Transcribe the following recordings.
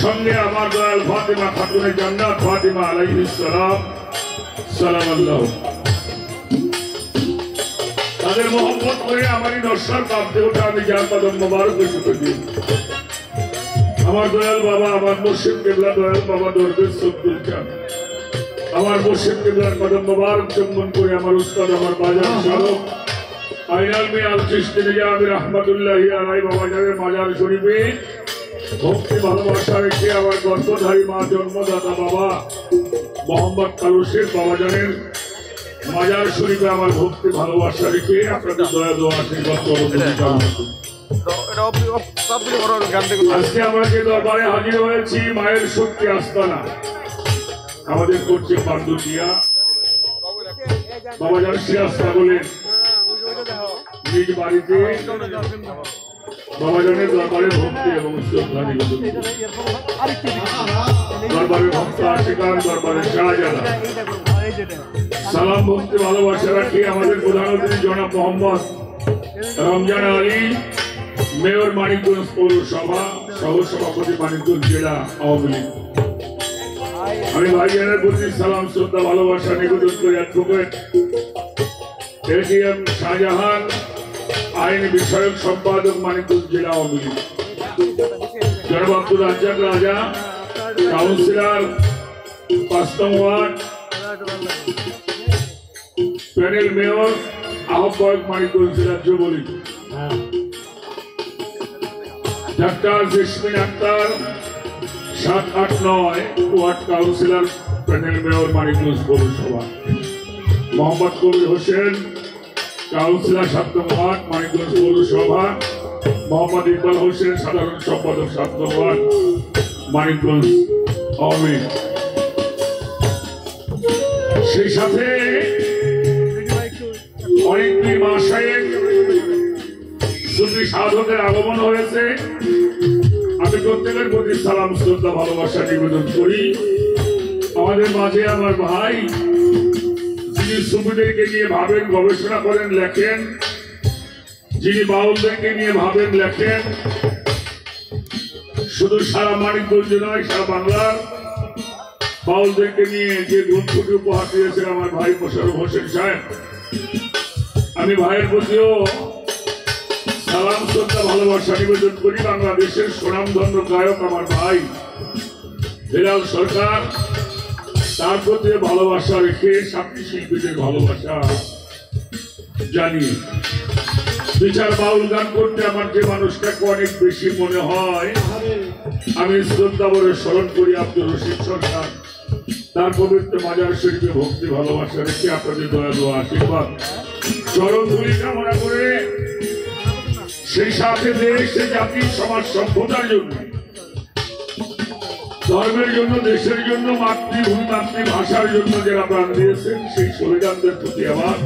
সঙ্গে আমার দয়াল ফাতিমা খাতুনে জান্নাত ফাতিমা আলাইহিস সালাম সালামাল্লাহ। তাদের মোহাম্মত করে আমারই নশ্বর কাঁপতে ওঠা আমি যার কদম মোবারক এসে দিই। আমার দয়াল বাবা, আমার মুর্শিদ কেবলা দয়াল বাবা দরবেশ সবদুল চান, আমার মুর্শিদ কেবলার কদম মোবারক চুম্বন করে আমার উস্তাদ, আমার বাজার শালক আইনাল মিয়াল চিশতি নিজামী রাহমাতুল্লাহি আলাইহি বাবাজানের মাজার শরীফে ভক্তি ভালোবাসা রেখে আমার গর্ভধারী মা জন্মদাতা বাবা মোহাম্মদ কালুশের বাবাজানের মাজার শরীফে আমার ভক্তি ভালোবাসা রেখে আপনাদের দয়া দোয়া আশীর্বাদ আজকে আমরা যে দরবারে হাজির হয়েছি মায়ের শক্তি আস্তানা আমাদের করছে পান্ডুটিয়া বাবাজান সিরাজটা বলেন নিজ বাড়িতে বাবাজানের দরবারে ভক্তি এবং শ্রদ্ধা নিবেদন, দরবারে ভক্ত আশিকান, দরবারে শাহজাদা সালাম ভক্তি ভালোবাসা রাখি আমাদের প্রধান অতিথি জনাব মোহাম্মদ রমজান আলী, মেয়র মানিকগঞ্জ পৌরসভা, সহসভাপতি মানিকগঞ্জ জেলা আওয়ামী লীগ। আমি ভাইজানের প্রতি সালাম শ্রদ্ধা ভালোবাসা নিবেদন করি অ্যাডভোকেট এটিএম শাহজাহান, আইন বিষয়ক সম্পাদক মানিকগঞ্জ জেলা আওয়ামী লীগ, জনাব আব্দুল রাজ্জাক রাজা কাউন্সিলর ৫ নং ওয়ার্ড, প্যানেল মেয়র আহ্বায়ক মানিকগঞ্জ জেলা যুবলীগ, ডাক্তার Jasmin Akter ৭, ৮, ৯ ward councillor, panel mayor Manikganj পৌরসভা, মোহাম্মদ কবির হোসেন কাউন্সিলর ৭ নং ওয়ার্ড মানিকগঞ্জ পৌরসভা, মোহাম্মদ ইকবাল হোসেন সাধারণ সম্পাদক ৭ নং ওয়ার্ড মানিকগঞ্জ আওয়ামী লীগ। সেই সাথে অনেক মাসায় সুফি সাধকের আগমন হয়েছে। আমি প্রত্যেকের প্রতি সালাম শ্রদ্ধা ভালোবাসা নিবেদন করি। আমাদের মাঝে আমার ভাই যিনি সুফিদেরকে নিয়ে ভাবেন, গবেষণা করেন, লেখেন, যিনি বাউলদেরকে নিয়ে ভাবেন, লেখেন, শুধু সারা মানিকগঞ্জ নয় সারা বাংলার বাউলদেরকে নিয়ে যে গ্রন্থটি উপহার দিয়েছেন আমার ভাই মোশাররফ হোসেন সাহেব, আমি ভাইয়ের প্রতিও সালাম শ্রদ্ধা ভালোবাসা নিবেদন করি। বাংলাদেশের সুনামধন্য গায়ক আমার ভাই হেলাল সরকার, তার প্রতি ভালোবাসা রেখে সাথী শিল্পীদের ভালোবাসা জানি। বিচার বাউল গান করতে আমার যে মানুষটাকে অনেক বেশি মনে হয়, আমি শ্রদ্ধা বলে স্মরণ করি আব্দুর রশিদ সরকার, তার পবিত্র মাজার শরীফে ভক্তি ভালোবাসা রেখে আপনাদের দয়া দোয়া আশীর্বাদ চরণ ধুলি কামনা করে সেই সাথে দেশ, জাতি, সমাজ, সভ্যতার জন্য, ধর্মের জন্য, দেশের জন্য, মাতৃভূমি মাতৃভাষার জন্য যারা প্রাণ দিয়েছেন সেই শহীদদের প্রতি আমার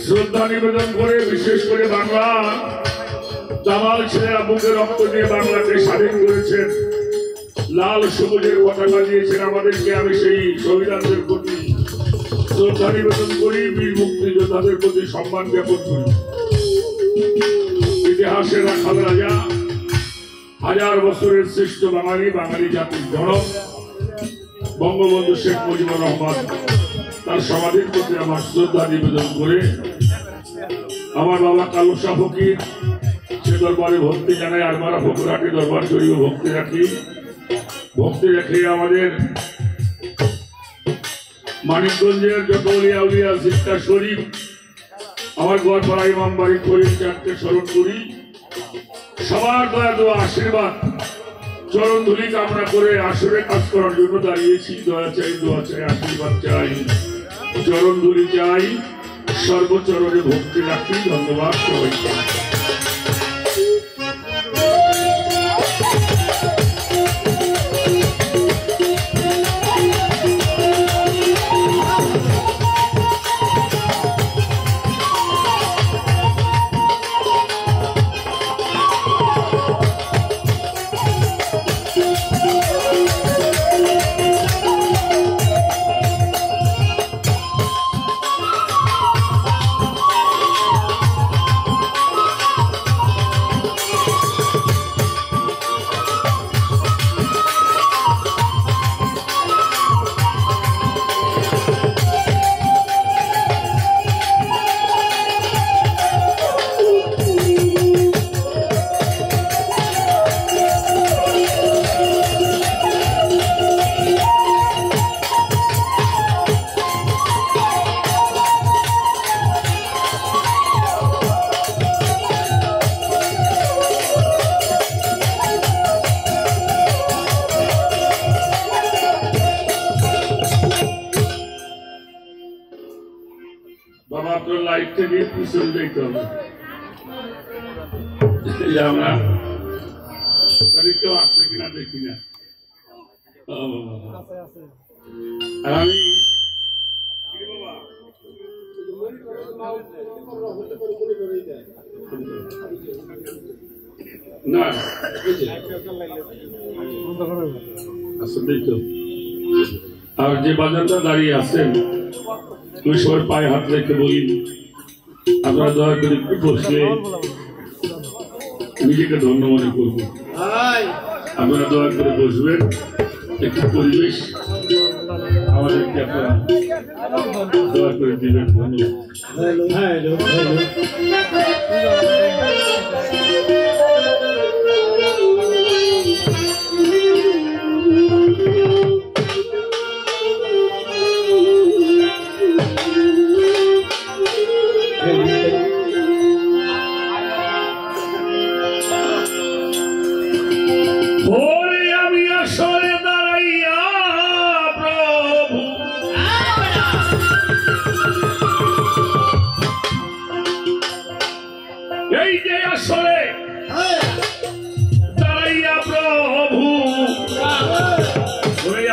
শ্রদ্ধা নিবেদন করে, বিশেষ করে বাংলা জামাল ছেলেরা বুকে রক্ত দিয়ে বাংলাকে স্বাধীন করেছেন, লাল সবুজের পতাকা দিয়েছেন আমাদেরকে, আমি সেই শহীদদের প্রতি শ্রদ্ধা নিবেদন করি, বীর মুক্তিযোদ্ধাদের প্রতি সম্মান জ্ঞাপন করি। ইতিহাসের রাখাল রাজা, হাজার বছরের শ্রেষ্ঠ বাঙালি, বাঙালি জাতির জনক বঙ্গবন্ধু শেখ মুজিবুর রহমান, তার সমাধির প্রতি আমার শ্রদ্ধা নিবেদন করে আমার বাবা কালুসা ফকির সে দরবারে ভক্তি জানাই, আরমারা ফকুরহাটি দরবার শরীফে ভক্তি রাখি। ভক্তি রেখে আমাদের মানিকগঞ্জের যত উলিয়া উলিয়া সিদ্ধা শরীফ, আমার গড়পাড়া ইমাম বাড়ি করিম চারটে স্মরণ করি। সবার দয়া দোয়া আশীর্বাদ চরণ ধুলি কামনা করে আসরে কাজ করার জন্য দাঁড়িয়েছি। দয়া চাই, দোয়া চাই, আশীর্বাদ চাই, চরণ ধুলি চাই, সর্বচরণে ভক্তি রাখি। ধন্যবাদ সবাইকে। মাত্র লাইট থেকে পিছন দেখতে হবে আমরা কেউ আসছে কিনা দেখি না আর আমি না আর যে বাজারটা দাঁড়িয়ে আছেন ওই সবার পায়ে হাত রেখে বলি আপনারা দয়া করে একটু বসলে নিজেকে ধন্য মনে করবেন আপনারা দয়া করে বসবেন একটু পরিবেশ আমাদেরকে আপনারা দয়া করে দিবেন ধন্যবাদ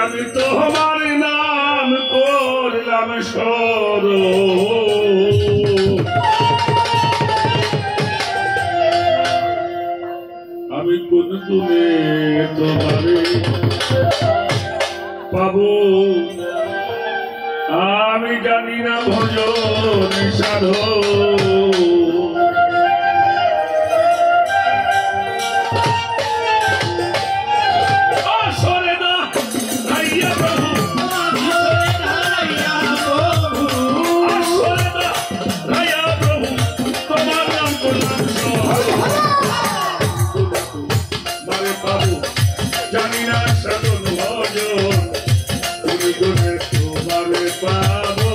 আমি তোমার নাম করলাম আমি কোন তুমি তোমারে পাবো আমি জানি না ভজন সাধন জানি না সাধন ভজন তুমি গুণে তোমারে পাবো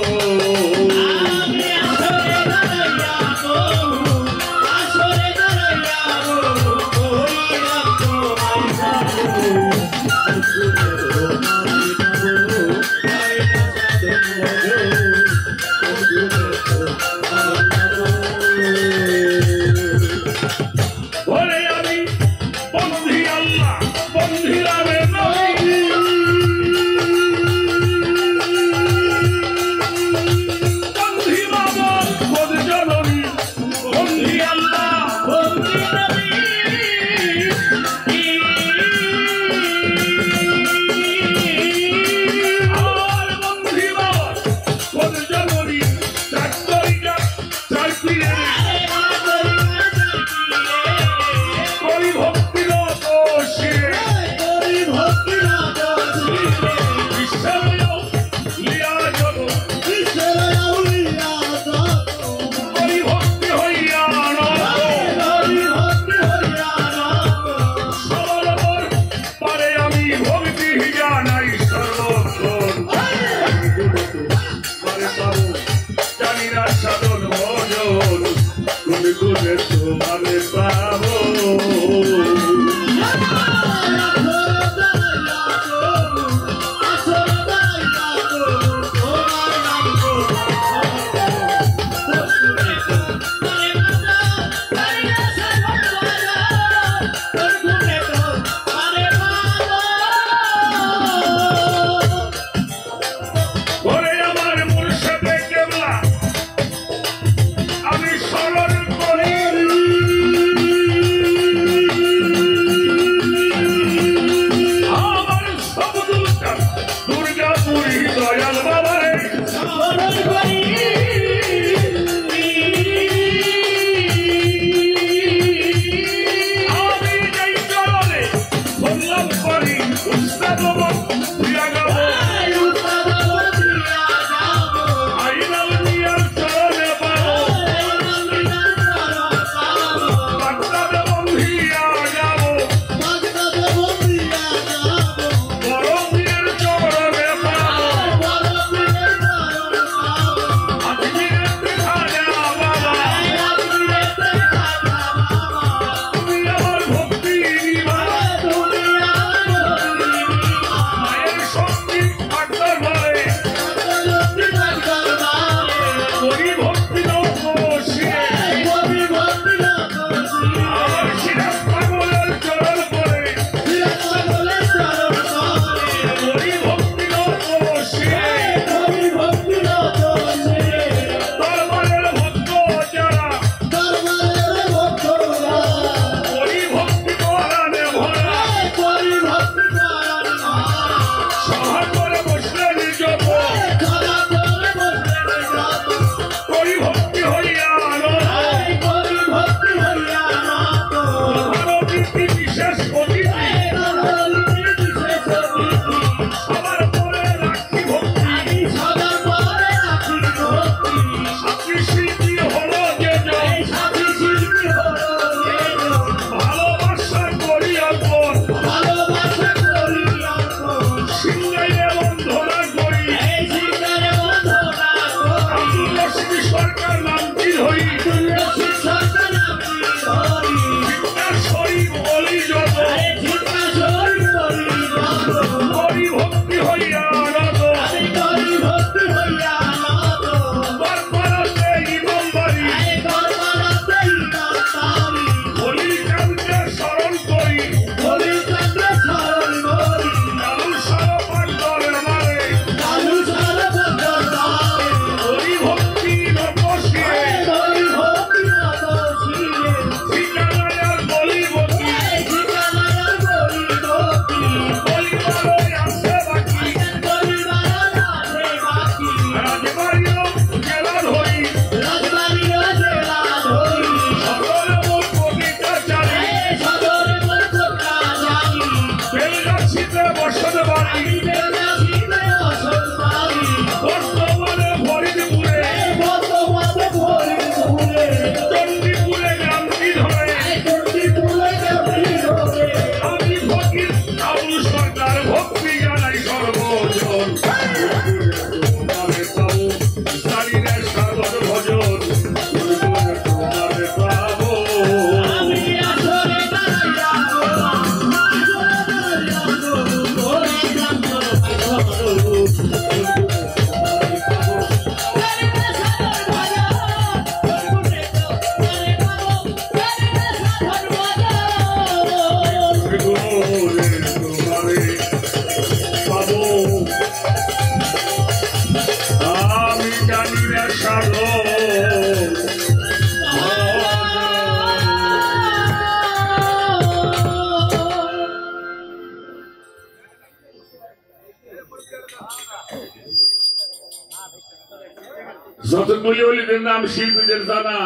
যতগুলি অলিদের নাম শিল্পীদের জানা,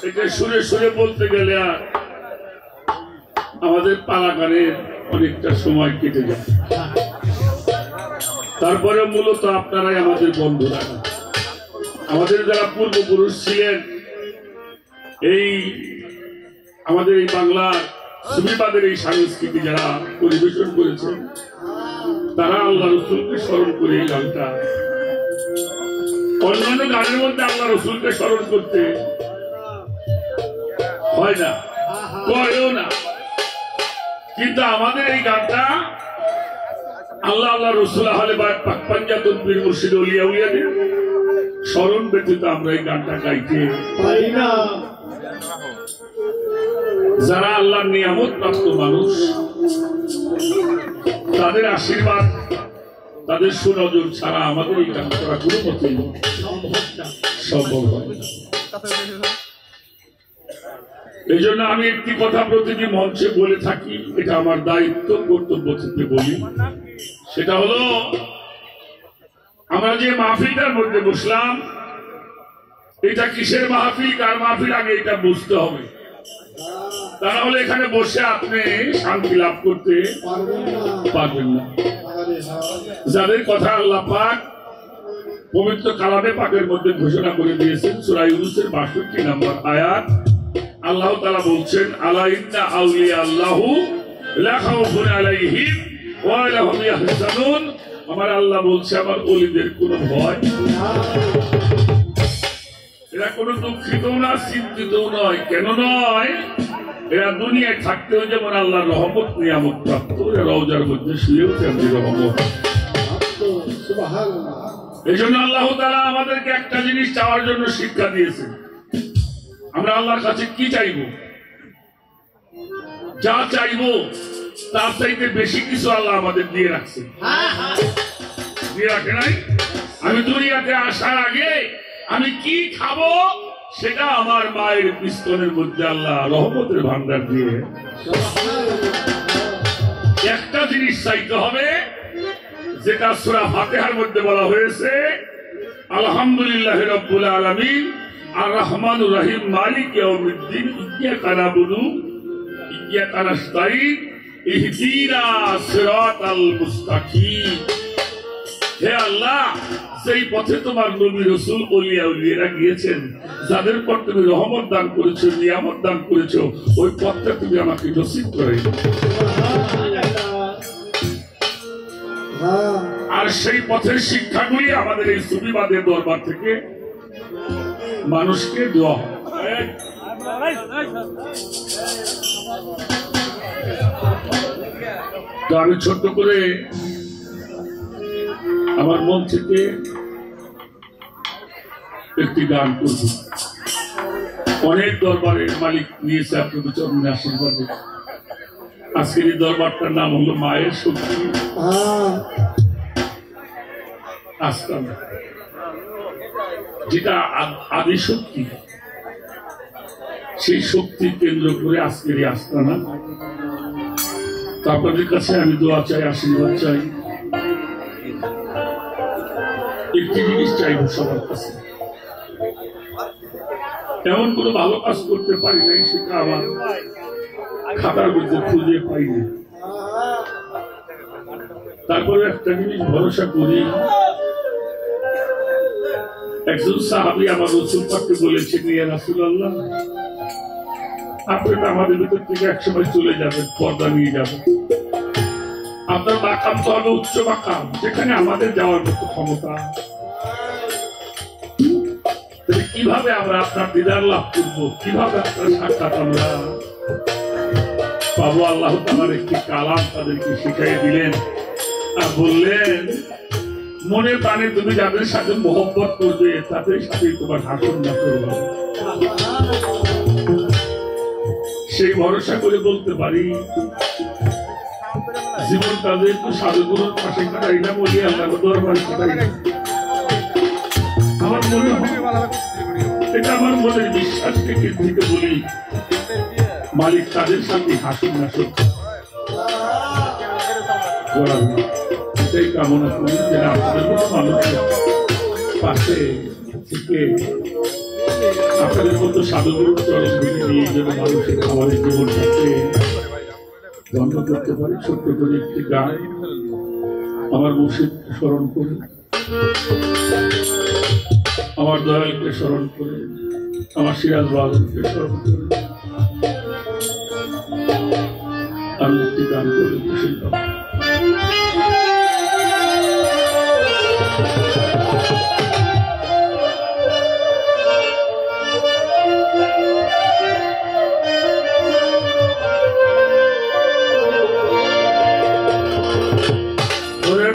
এটা সুরে সুরে বলতে গেলে আর আমাদের পালাগানের অনেকটা সময় কেটে যায়। তারপরে মূলত আপনারাই আমাদের বন্ধুরা, আমাদের যারা পূর্বপুরুষ ছিলেন, এই আমাদের এই বাংলার সুফিবাদের এই সংস্কৃতি যারা পরিবেশন করেছেন, তারা আল্লাহ রসুলকে স্মরণ করে এই গানটা, অন্যান্য গানের মধ্যে আল্লাহ রসুলকে স্মরণ করতে হয় না, করেও না, কিন্তু আমাদের এই গানটা আল্লাহ আল্লাহ রসুল আহলে পাঞ্জাতুল পীর মুর্শিদ আউলিয়া উলিয়াদের স্মরণ ব্যতীত আমরা এই গানটা গাইতে পারি না। যারা আল্লাহর নিয়ামত প্রাপ্ত মানুষ, তাদের আশীর্বাদ, তাদের সুনজর ছাড়া আমাদের এই কাজ করা কোনো মতেই সম্ভব হয় না। এই জন্য আমি একটি কথা প্রতিটি মঞ্চে বলে থাকি, এটা আমার দায়িত্ব, কর্তব্য থেকে বলি। সেটা হলো, আমরা যে মাহফিলটার মধ্যে বসলাম, এটা কিসের মাহফিল, কার মাহফিল, আগে এটা বুঝতে হবে। তা না হলে এখানে বসে আপনি শান্তি লাভ করতে পারবেন না। যাদের কথা আল্লাহ পাক পবিত্র কালামে পাকের মধ্যে ঘোষণা করে দিয়েছেন, সূরা ইউনূসের ৬২ নম্বর আয়াত, আল্লাহ তাআলা বলছেন, আলা ইন্না আউলিয়া আল্লাহু লা খাউফুন আলাইহিম ওয়া লা হুম ইয়াহজানুন। আমার আল্লাহ বলছে, আমার ওলিদের কোনো ভয়, এরা কোনো দুঃখিত না, চিন্তিত নয়। কেন নয়? এরা দুনিয়ায় থাকতেও যেমন আল্লাহর রহমত নিয়ামত প্রাপ্ত, এরা রওজার মধ্যে শুয়েও তেমনি রহমত। এই জন্য আল্লাহ তাআলা আমাদেরকে একটা জিনিস চাওয়ার জন্য শিক্ষা দিয়েছেন। আমরা আল্লাহর কাছে কি চাইব? যা চাইব তার চাইতে বেশি কিছু আল্লাহ আমাদের দিয়ে রাখছে, দিয়ে রাখে নাই? আমি দুনিয়াতে আসার আগে আমি কি খাবো সেটা আমার মায়ের পিস্তলের মধ্যে আল্লাহ রহমতের ভান্ডার দিয়ে একটা জিনিস চাইতে হবে, যেটা সূরা ফাতিহার মধ্যে বলা হয়েছে, আলহামদুলিল্লাহি রাব্বুল আলামিন আর রহমানুর রহিম মালিক ইয়াউমিদ্দিন ইয়্যাকা না'বুদু ইয়্যাকা নাস্তাঈন ইহদিনাস সিরাতাল মুস্তাকিম। হে আল্লাহ, সেই পথে তোমার নবী রাসূল ওলিয়া উলিয়ারা গিয়েছেন, যাদের পর তুমি রহমত দান করেছো, নিয়ামত দান করেছো, ওই পথটা তুমি আমাকে নসিব করে দাও। আর সেই পথের শিক্ষাগুলি আমাদের এই সুফিবাদের দরবার থেকে মানুষকে দেওয়া হয়। তো আমি ছোট্ট করে আমার মন থেকে একটি গান করব। অনেক দরবারের মালিক নিয়েছে আপনাদের চরণে আশীর্বাদে। আজকের এই দরবারটার নাম হলো মায়ের শক্তি আস্তানা, যেটা আদি শক্তি, সেই শক্তি কেন্দ্র করে আজকের এই আস্তানা। তো আপনাদের কাছে আমি দোয়া চাই, আশীর্বাদ চাই, একটি জিনিস চাইব সবার কাছে। এমন কোনো ভালো কাজ করতে পারি নাই, সেটা আমার খাতার মধ্যে খুঁজে পাইনি। তারপরে একটা জিনিস ভরসা করি, একজন সাহাবী আমার রাসূল পাককে বলেছেন, ইয়া রাসূলুল্লাহ, আপনি তো আমাদের ভিতর থেকে একসময় চলে যাবেন, পর্দা নিয়ে যাবেন, আপনার মাকাম তো হবে উচ্চ মাকাম, যেখানে আমাদের যাওয়ার মতো ক্ষমতা। কিভাবে আমরা আপনার দিদার লাভ করবো, কিভাবে আপনার সাক্ষাৎ আমরা পাবো? আল্লাহ তাআলার একটি কালাম তাদেরকে শিখাই দিলেন আর বললেন, মনে প্রাণে তুমি যাদের সাথে মোহব্বত করবে, তাদের সাথে তোমার হাসন না করবে। সেই ভরসা করে বলতে পারি, জীবনটা যেহেতু সাধুগুরুর পাশে কাটাই না, বলি আল্লাহ দরবারে কাটাই না। আমার মনে হয়, এটা আমার মনের বিশ্বাসকে কেন্দ্রিত বলি, মালিক তাদের সাথে হাসুন নাসুন করার সেই কামনা করি, যেন আপনাদের মতো মানুষের পাশে থেকে আপনাদের মতো সাধুগুরুর চরণ ভেঙে নিয়ে যেন মানুষের খাবারের জীবনটাকে বন্ধ করতে পারি। ছোট্ট করে একটি গান আমার মুর্শিদকে স্মরণ করে, আমার দয়ালকে স্মরণ করে, আমার সিরাজ বাদলকে স্মরণ করে আমি একটি গান করে শুনলাম।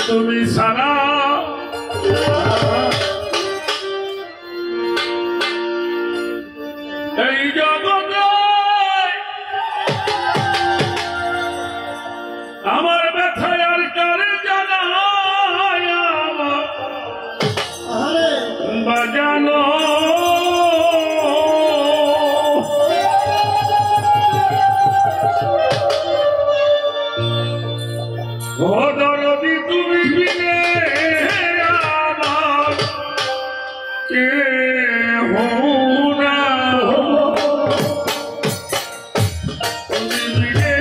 তুমি সারা এই জগতে আমার ব্যথায় আর কারে জানায় বাজানো, তুমি বিনে আমার কে হোনা, তুমি বিনে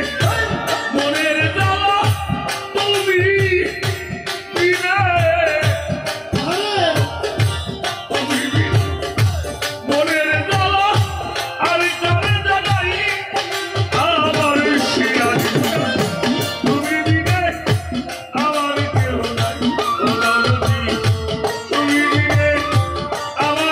মনের জ্বালা, তুমি বিনে মনের জ্বালা আর কারে জানাই আমার সিরাজ, তুমি বিনে আমার কেহ নাই, তুমি বিনে আমার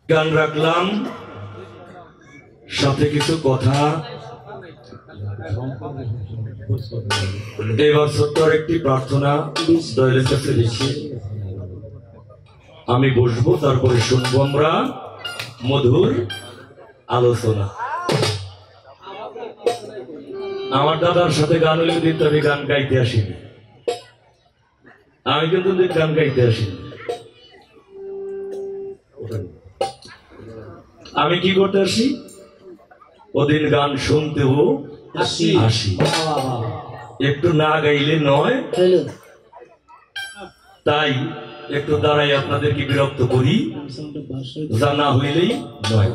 গান রাখলাম, সাথে কিছু কথা। এবার ছোট্ট একটি প্রার্থনা দয়ালের কাছে রেখে আমি বসবো, তারপরে শুনবো আমরা মধুর আলোচনা। আমার দাদার সাথে গান হইলে দিন, আমি গান গাইতে আসিনি, আমি কিন্তু গান গাইতে আসিনি। আমি কি করতে আসি? ওদিন গান শুনতেও আসি, একটু না গাইলে নয়, তাই একটু দাঁড়াই আপনাদেরকে বিরক্ত করি, জানা হইলেই নয়।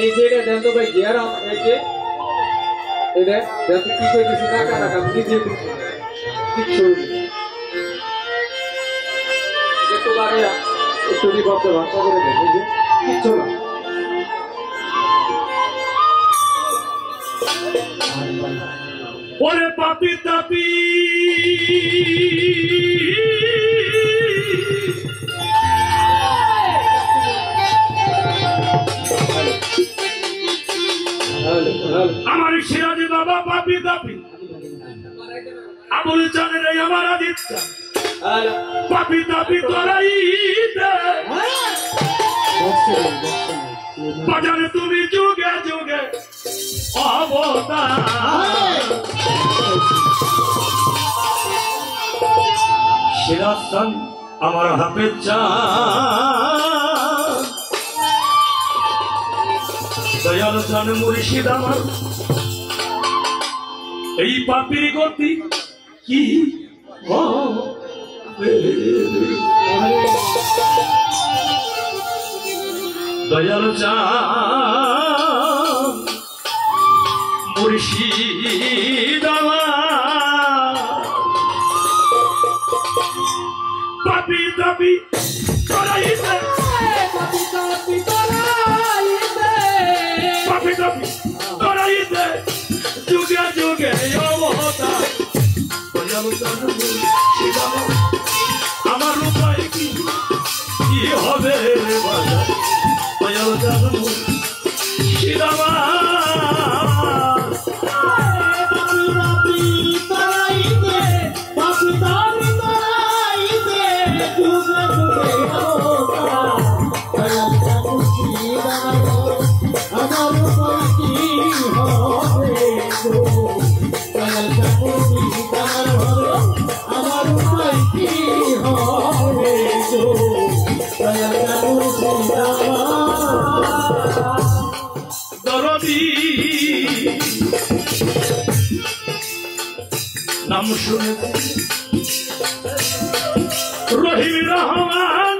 এই যে এটা দেন তো ভাই গিয়ার এই যে এটা দেন তো কি কইতেছি না কারা কাম নিজে কিচ্ছু একটু বাড়ে একটু রিভার্ব ভাষা করে দেন এই যে কিচ্ছু না ওরে পাপি তাপি আমার সিরাজি বাবা পাপি তাপি আবুল জানে রে আমার আদিত্য পাপি তাপি তোরাই বাজারে তুমি যুগে যুগে অবতার সিরাজ আমার হাফেজ চান দয়াল চান মুর্শিদ আমার এই পাপির গতি কি দয়াল চান মুর্শিদ আমার পাপি দাবি করাইতে পাপি দাবি করাইতে যুগে যুগে অবতার দয়াল চান মুর্শিদ আমার উপায় কি হবে রে বাবা দয়াল চান মুর্শিদ নাম শুনে রহিম রহমান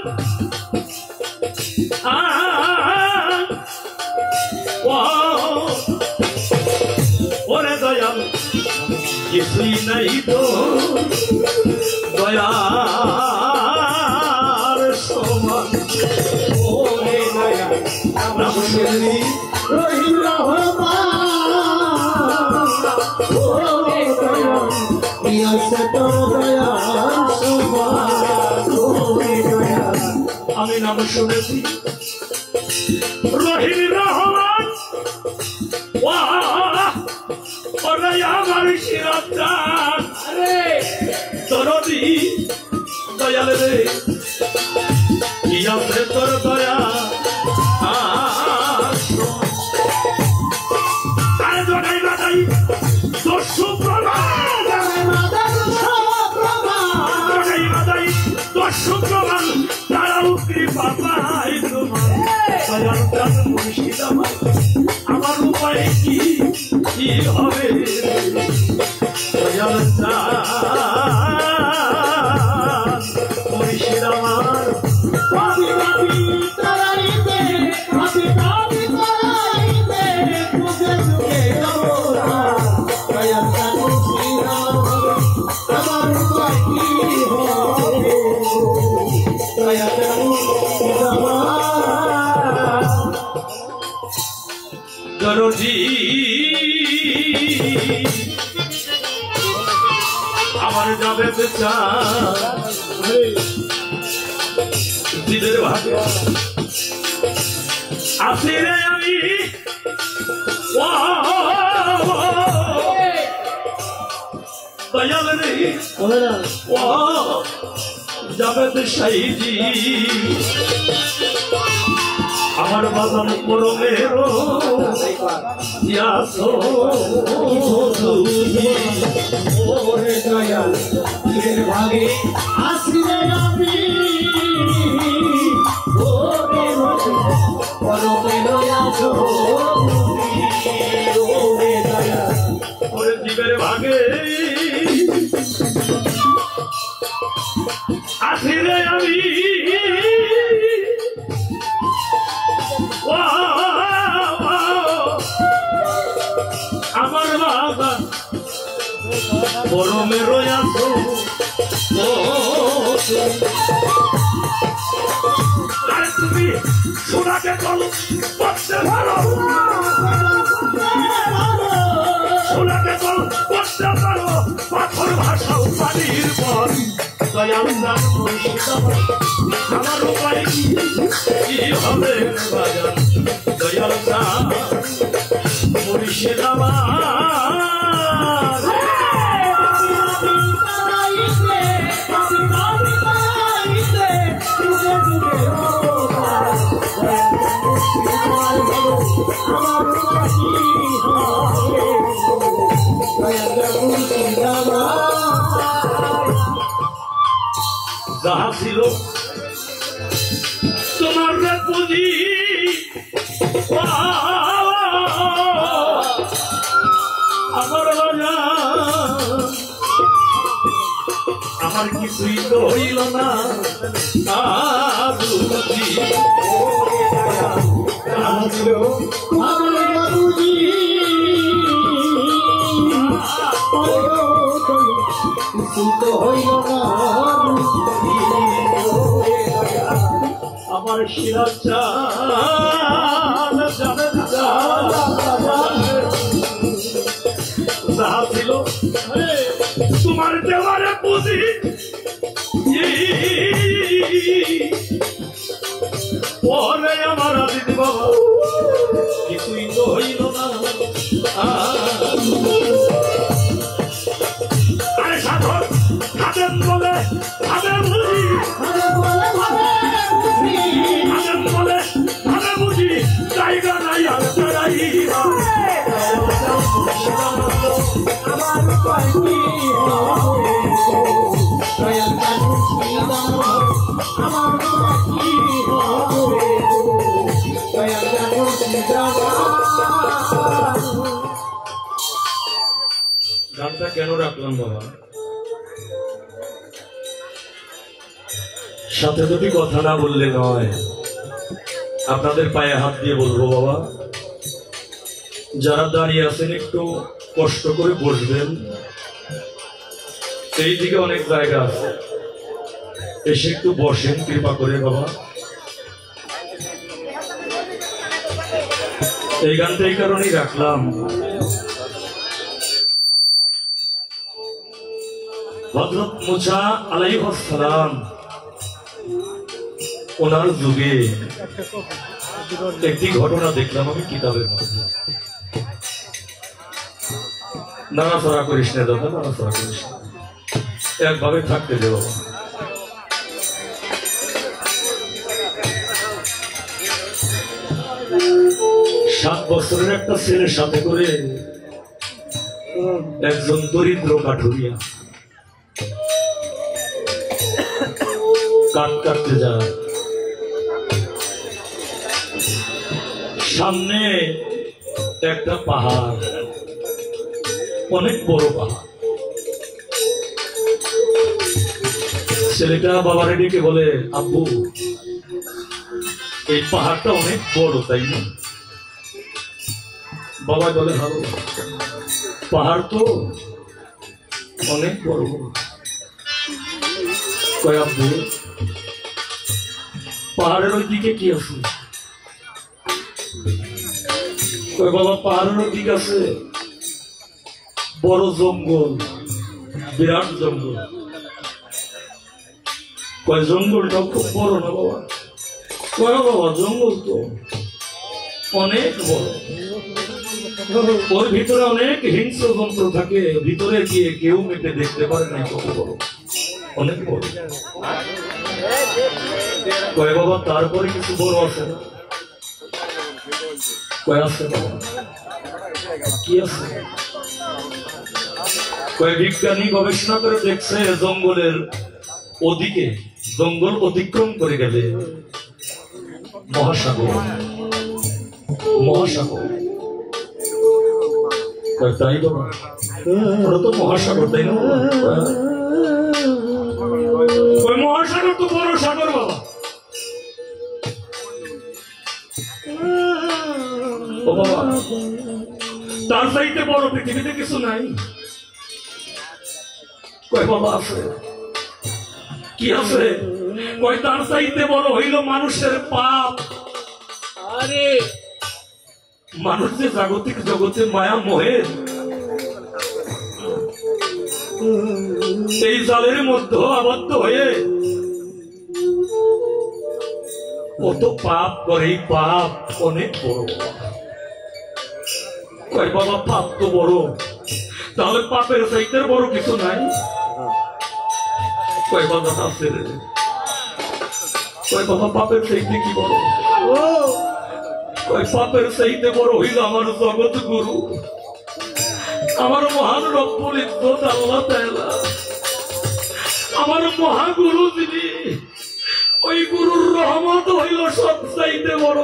ওরে দয়াল কিছুই নাই তো দয়ার সমান ওরে দয়াল নাম শুনে রহিম রহমান আমি নাম শুনেছি রহিম রহমান আমার সিরাজ দরদি দয়াল রে কি আছে তোর দয়া আরে জড়াই বাদাই দস্যু প্রমাণ তারাও কৃপা পাই তোমার দয়াল চান মুর্শিদ আমার উপায় কি হবে দয়াল চান মুর্শিদ আমার পাপি পাপি তারাইতে পাপি পাপি তারাইতে যুগে যুগে দয়াল চান মুর্শিদ আমার উপায় কি হবে দরজি আমার যাবে দিদের ভাগে আসি রে আমি দয়াল রে যাবে সাইজি আমার বাজান পরমের ভাগে আসিরে আমি জীবের ভাগে আসিরে আমি আমার বাবা পরমে রয়াছ আরে তুমি সোনাকে কল করতে পারো সোনাকে কল করতে পারো পাথর ভাষাও পানির পর দয়াল আমার উপায় কি হবে বাজান দয়াল মুর্শিদাবাদ যাহা ছিল তোমার পুঁজি আমার আমার কিছুই তো হইল না আমার শিরা যাহা ছিল তোমার দেওয়ারে পুঁজি পরে আমার দিদি বাবা কিছুই তো হইল না আরে সাধন খাদেন বলে খাদে বুঝি খাদেন বলে খাদে বুঝি জায়গা নাই আর বেড়াইয়া গানটা কেন রাখলাম বাবা সাথে দুটি কথা না বললে নয় আপনাদের পায়ে হাত দিয়ে বলবো বাবা যারা দাঁড়িয়ে আছেন একটু কষ্ট করে বসবেন এই দিকে অনেক জায়গা আছে এসে একটু বসেন কৃপা করে বাবা এই গানটা এই কারণেই রাখলাম হযরত মুসা আলাইহিস সালাম ওনার যুগে একটি ঘটনা দেখলাম আমি কিতাবের মধ্যে নাড়াচড়া করিস না দাদা নাড়াচড়া করিস একভাবে থাকতে দেব 7 বছরের একটা ছেলের সাথে করে একজন দরিদ্র কাঠুরিয়া কাঠ কাটতে যায় সামনে একটা পাহাড় অনেক বড় পাহাড় ছেলেটা বাবারে ডেকে বলে আব্বু এই পাহাড়টা অনেক বড় তাই না বাবা বলে ভালো পাহাড় তো অনেক বড় কয় আব্বু পাহাড়ের ওই দিকে কি আছে কয় বাবা পাহাড়ের ওই দিকে আছে বড় জঙ্গল বিরাট জঙ্গল। কয় জঙ্গলটাও খুব বড় না বাবা? কয় বাবা জঙ্গল তো অনেক বড়, ওর ভিতরে অনেক হিংস্র যন্ত্র থাকে, ভিতরে গিয়ে কেউ মেপে দেখতে পারে না কত বড়, অনেক বড়। কয় বাবা তারপরে কিছু বড় আছে না? কয় আছে বাবা? কি আছে? কয় বিজ্ঞানী গবেষণা করে দেখছে জঙ্গলের ওদিকে, জঙ্গল অতিক্রম করে গেলে মহাসাগর, মহাসাগর। তাই বাবা, ওরা তো মহাসাগর, তাই না? ওই মহাসাগর তো বড় সাগর বাবা। ও বাবা, তার চাইতে বড় পৃথিবীতে কিছু নাই? কয় বাবা আছে। কি আছে? কয় তার চাইতে বড় হইল মানুষের পাপ। আরে মানুষ যে জাগতিক জগতে মায়া মোহে এই জালের মধ্যে আবদ্ধ হয়ে কত পাপ করে, পাপ অনেক বড়। কয় বাবা পাপ তো বড়, তাহলে পাপের চাইতে বড় কিছু নাই? কয় বাবা আছে। কয় বাবা পাপের চাইতে কি বড়? কয় পাপের চাইতে বড় হইল আমার জগৎ গুরু, আমার মহান রব্বুল ইজ্জত আল্লাহ তাআলা, আমার মহাগুরু যিনি, ওই গুরুর রহমত হইল সব চাইতে বড়।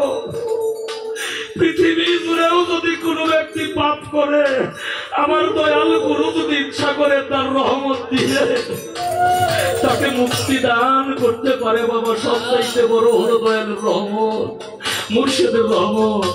পৃথিবী জুড়েও যদি কোনো ব্যক্তি পাপ করে, আমার দয়াল গুরু যদি ইচ্ছা করে তার রহমত দিয়ে তাকে মুক্তি দান করতে পারে বাবা। সব চাইতে বড় হলো দয়ালের রহমত, মুর্শিদের রহমত।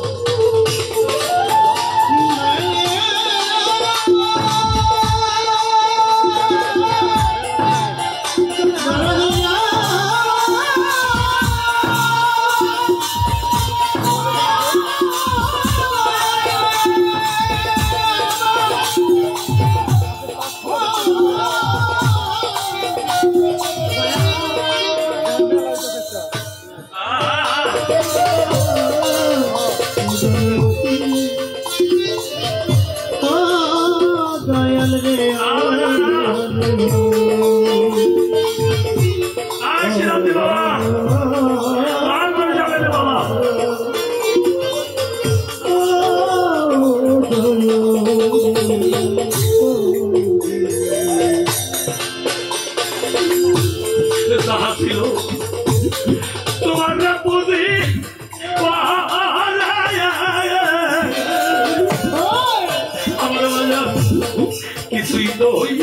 কিছুই তো হইল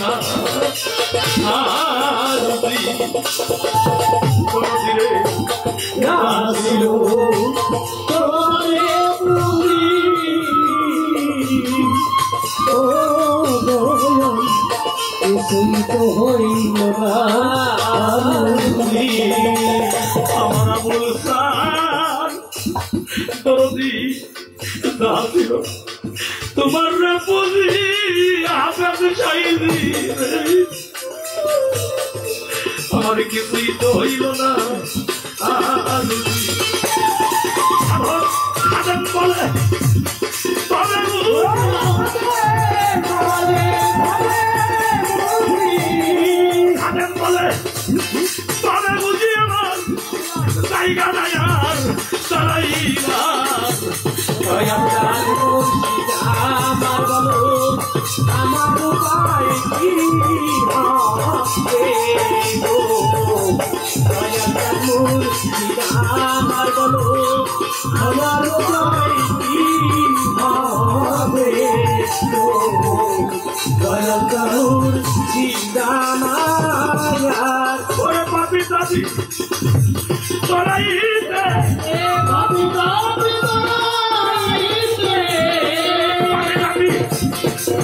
না কোনদিনে নাছিল কিছুই তো হইল না আমার আবুল খান দরদি নাছিল তোমার পুঁজি আপনাকে চাইনি, আমার কিছুই তো হইল না। বলে বলে তবে বুঝি আমার জায়গা নাই আর চালাইবার। আমার বলো আমার উপায় কি হবে, আমার বলো আমার উপায় কি হবে, দয়ালুর জিদামায়ার ওরে পাপি দাদি চলাইতে পাপি দাদি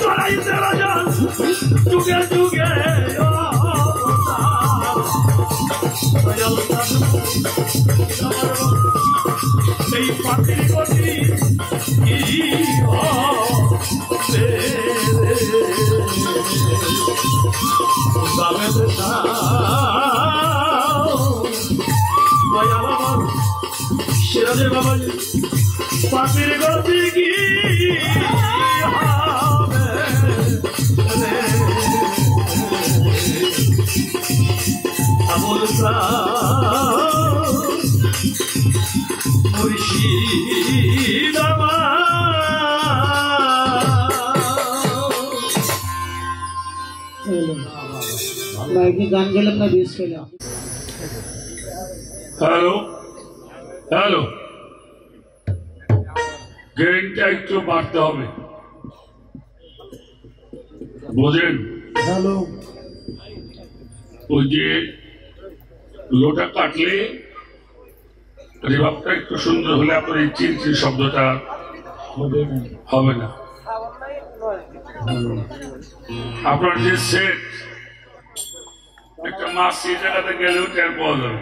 চলাইতে রাজা যুগে যুগে সেই পাখির গতি কি রে বাবাজি পাখির গতি কি হবে রে আমল মুর্শিদ কি গান গেলাম না বেশ খেলাম। হ্যালো হ্যালো, গেইনটা একটু বাড়তে হবে, বোঝেন? হ্যালো, ওই যে লোটা কাটলে রিভাবটা একটু সুন্দর হলে আপনার এই চিনচিন শব্দটা হবে না। আপনার যে সেট একটা মাছ সেই জায়গাতে গেলেও টের পাওয়া যাবে।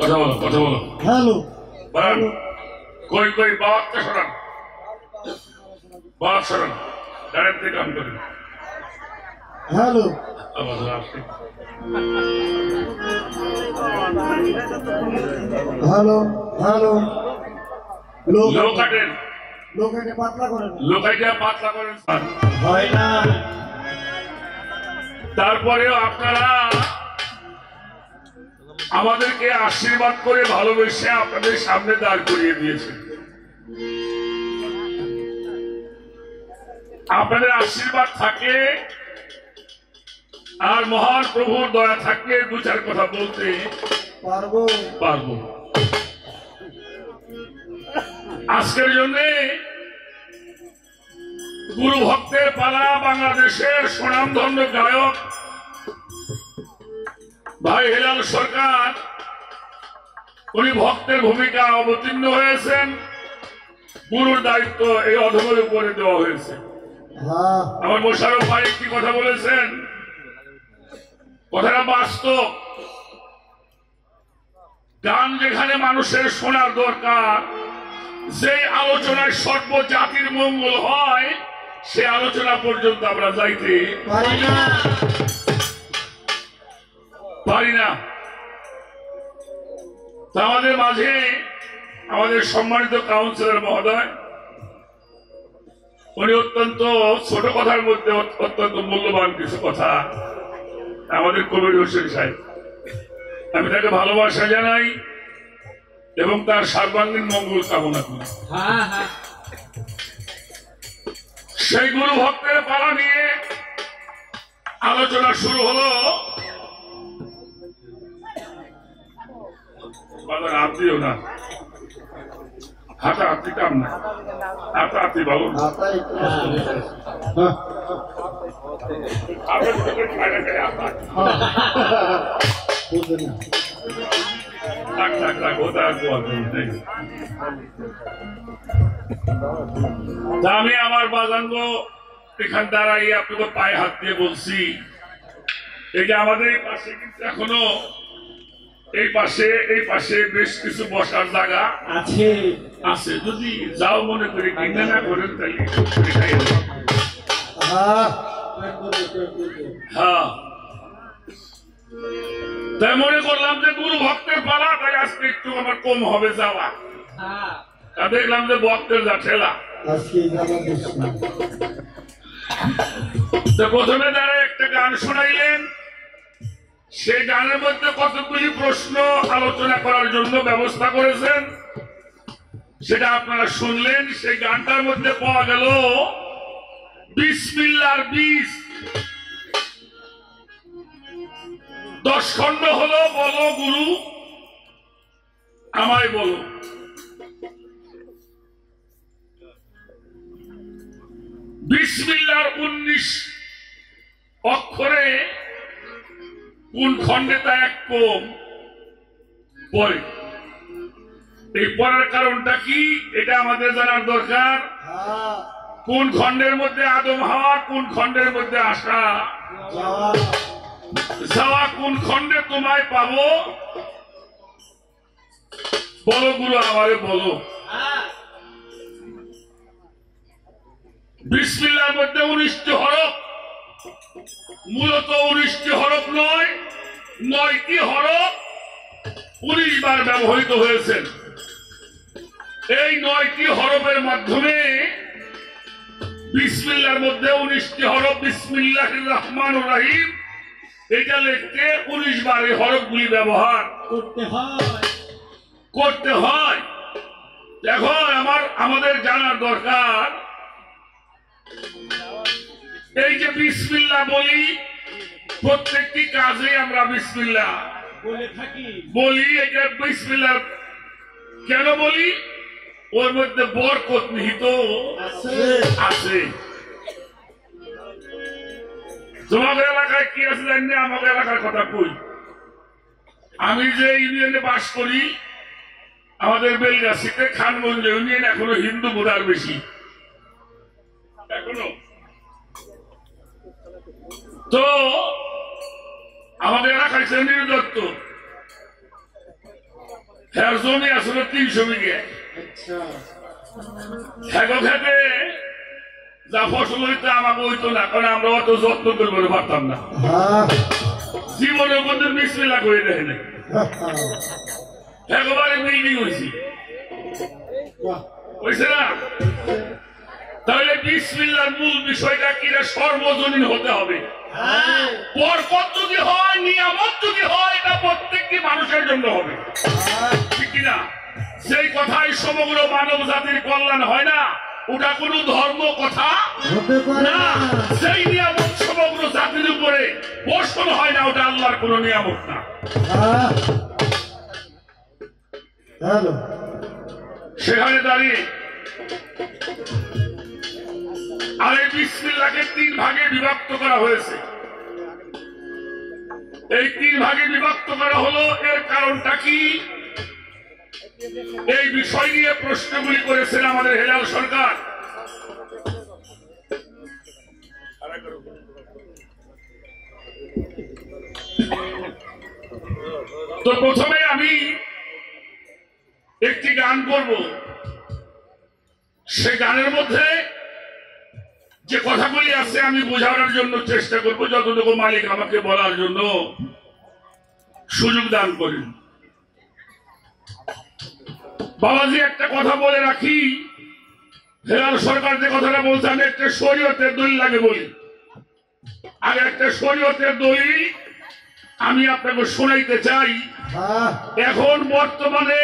কথা বলো কথা বলো। হ্যালো, বলেন কই কই বাবাকে সরান, বাবা সরান, গাড়ির থেকে কাম করেন। হ্যালো, আবার আসে হ্যালো, হ্যালো, লো কাটেন, লোকাইটা পাতলা করেন। লোকাইটা পাতলা করেন স্যার। হয় না, তারপরেও আপনারা আমাদেরকে আশীর্বাদ করে ভালোবেসে আপনাদের সামনে দাঁড় করিয়ে দিয়েছেন। আপনাদের আশীর্বাদ থাকে আর মহান প্রভুর দয়া থাকলে দু চার কথা বলতে পারবো পারবো। আজকের জন্য গুরু ভক্তের পালা বাংলাদেশের সুনামধন্য গায়ক ভাই হেলাল সরকার উনি ভক্তের ভূমিকা অবতীর্ণ হয়েছেন। গুরুর দায়িত্ব এই অধমের উপরে দেওয়া হয়েছে। হ্যাঁ, আমার মোশারফ ভাই একটি কথা বলেছেন, কথাটা বাস্তব। গান যেখানে মানুষের শোনার দরকার, যে আলোচনায় সর্বজাতির মঙ্গল হয়, সে আলোচনা পর্যন্ত আমরা যাইতে পারি না, পারি না। তা আমাদের মাঝে আমাদের সম্মানিত কাউন্সিলর মহোদয়, উনি অত্যন্ত ছোট কথার মধ্যে অত্যন্ত মূল্যবান কিছু কথা, আমাদের কবির হোসেন সাহেব, আমি তাকে ভালোবাসা জানাই এবং তার সর্বাঙ্গীন মঙ্গল কামনা করি। সেই গুরু ভক্তের পালা নিয়ে আলোচনা শুরু হলো। আপনিও না হাতাহাতি কাম না, হাতাহাতি ভালো না। আপনার চোখে খায় না, হাতাহাতি। থাক থাক থাক, ওটা আর কোয়া নেই। তা আমি আমার বাজাঙ্গ এখান দাঁড়াই আপনাকে পায়ে হাত দিয়ে বলছি, এই যে আমাদের এই পাশে কিন্তু এখনো এই পাশে বেশ কিছু বসার জায়গা আছে আছে, যদি যাও মনে করি কিনে না করেন তাহলে হ্যাঁ। তাই মনে করলাম যে গুরু ভক্তের পালা, তাই আজকে একটু আমার কম হবে যাওয়া। তা দেখলাম যে ভক্তের যা ঠেলা। তো প্রথমে তারা একটা গান শোনাইলেন, সেই গানের মধ্যে কতগুলি প্রশ্ন আলোচনা করার জন্য ব্যবস্থা করেছেন, সেটা আপনারা শুনলেন। সেই গানটার মধ্যে পাওয়া গেল বিসমিল্লাহর 10 খণ্ড হলো বলো গুরু আমায় বলো। বিসমিল্লাহর 19 অক্ষরে কোন খণ্ডে তা এক কম পরে, এই পড়ার কারণটা কি এটা আমাদের জানার দরকার। কোন খণ্ডের মধ্যে আদম হাওয়া, কোন খণ্ডের মধ্যে আসা যাওয়া, কোন খণ্ডে তোমায় পাবো বলো গুরু আমারে বলো। বিসমিল্লাহর মধ্যে 19টি হরফ, মূলত 19টি হরফ নয়, 9টি হরফ 19 বার ব্যবহৃত হয়েছেন। এই 9টি হরফের মাধ্যমে বিসমিল্লাহর মধ্যে 19টি হরফ বিসমিল্লাহির রহমানির রহিম এটা লিখতে 19 বার এই হরফগুলি ব্যবহার করতে হয়। এখন আমাদের জানার দরকার এই যে বিসমিল্লাহ বলি, প্রত্যেকটি কাজে আমরা বিসমিল্লাহ বলি। এটা বিসমিল্লাহ কেন বলি? ওর মধ্যে বরকত নিহিত আছে। তোমাদের এলাকায় কি আছে জানি না, আমাদের এলাকার কথা কই। আমি যে ইউনিয়নে বাস করি, আমাদের বেলগাছিতে খানগঞ্জ ইউনিয়ন এখনো হিন্দু ভোটার বেশি এখনো। তো আমাদের এলাকায় শ্রেণীর দত্ত হ্যাঁ জমি আসলে 300 বিঘে। খেতে যা ফসল হইতো আমাকে হইতো না, কারণ আমরা অত যত্ন করতে পারতাম না। জীবনের মধ্যে বিসমিল্লাহ করে দেখে নাই, একেবারে বিল্ডিং হয়েছি হয়েছে না। তাহলে বিসমিল্লাহর মূল বিষয়টা কি? সর্বজনীন হতে হবে। বরকত যদি হয়, নিয়ামত যদি হয়, এটা প্রত্যেকটি মানুষের জন্য হবে, ঠিক কিনা? সেই কথাই সমগ্র মানব জাতির কল্যাণ হয় না, ওটা কোনো ধর্ম কথা না। সেই নিয়ামত সমগ্র জাতির উপরে বর্ষণ হয় না, ওটা আল্লাহর কোনো নিয়ামত না। সেখানে দাঁড়িয়ে আর এই বিসমিল্লাহকে 3 ভাগে বিভক্ত করা হয়েছে। এই 3 ভাগে বিভক্ত করা হলো, এর কারণটা কি? এই বিষয় নিয়ে প্রশ্নগুলি করেছেন আমাদের হেলাল সরকার। তো প্রথমে আমি একটি গান করব, সে গানের মধ্যে যে কথাগুলি আছে আমি বোঝানোর জন্য চেষ্টা করব, যতটুকু মালিক আমাকে বলার জন্য সুযোগ দান করেন। বাবাজি একটা কথা বলে রাখি, হেলাল সরকার যে কথাটা বলছে আমি একটা শরীয়তের দলিল লাগে বলি। আর একটা শরীয়তের দলিল আমি আপনাকে শোনাইতে চাই। এখন বর্তমানে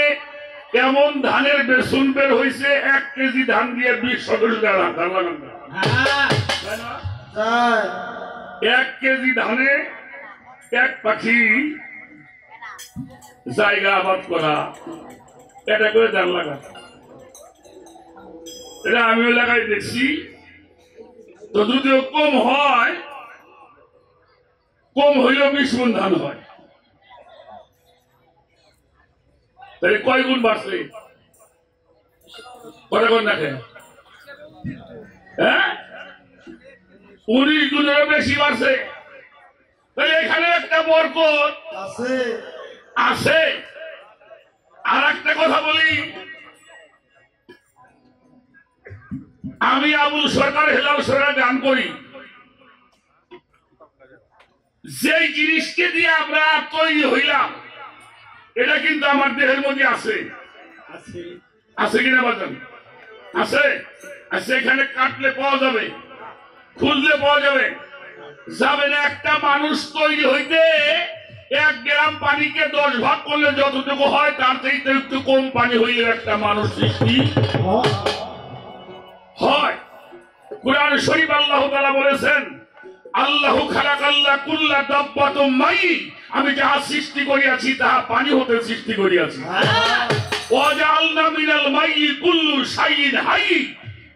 এমন ধানের বেসন বের হয়েছে, 1 কেজি ধান দিয়ে 20 সদস্য ধান লাগান। 1 কেজি ধানে 1 পাখি জায়গা আবাদ করা, এটা করে ধান লাগা। এটা আমিও লাগাই দেখছি। তো যদিও কম হয়, কম হইলেও 20 গুণ ধান হয়। তাহলে কয় গুণ বাড়ছে? কথা কোন দেখেন? হ্যাঁ, 19 গুণেরও বেশি বাড়ছে। তাহলে এখানে একটা বরকত আছে। আর একটা কথা বলি, আমি আবুল সরকার হেলাল সরকার গান করি, যেই জিনিসকে দিয়ে আমরা তৈরি হইলাম এটা কিন্তু আমার দেহের মধ্যে আছে। আছে কিনা বাজান? আছে। আচ্ছা, এখানে কাটলে পাওয়া যাবে, খুঁজলে পাওয়া যাবে। যাবে না। একটা মানুষ তৈরি হইতে 1 গ্রাম পানিকে 10 ভাগ করলে যতটুকু হয় তার থেকে একটু কম পানি হইলে একটা মানুষ সৃষ্টি হয়। কুরআন শরীফ আল্লাহ তাআলা বলেছেন, আল্লাহু খালাকাল্লা কুল্লা দাব্বাতুম মাই, আমি যাহা সৃষ্টি করিয়াছি তাহা পানি হতে সৃষ্টি করিয়াছি। ওয়া জাআলনা মিনাল মাই কুল্লু শাইইন হাই,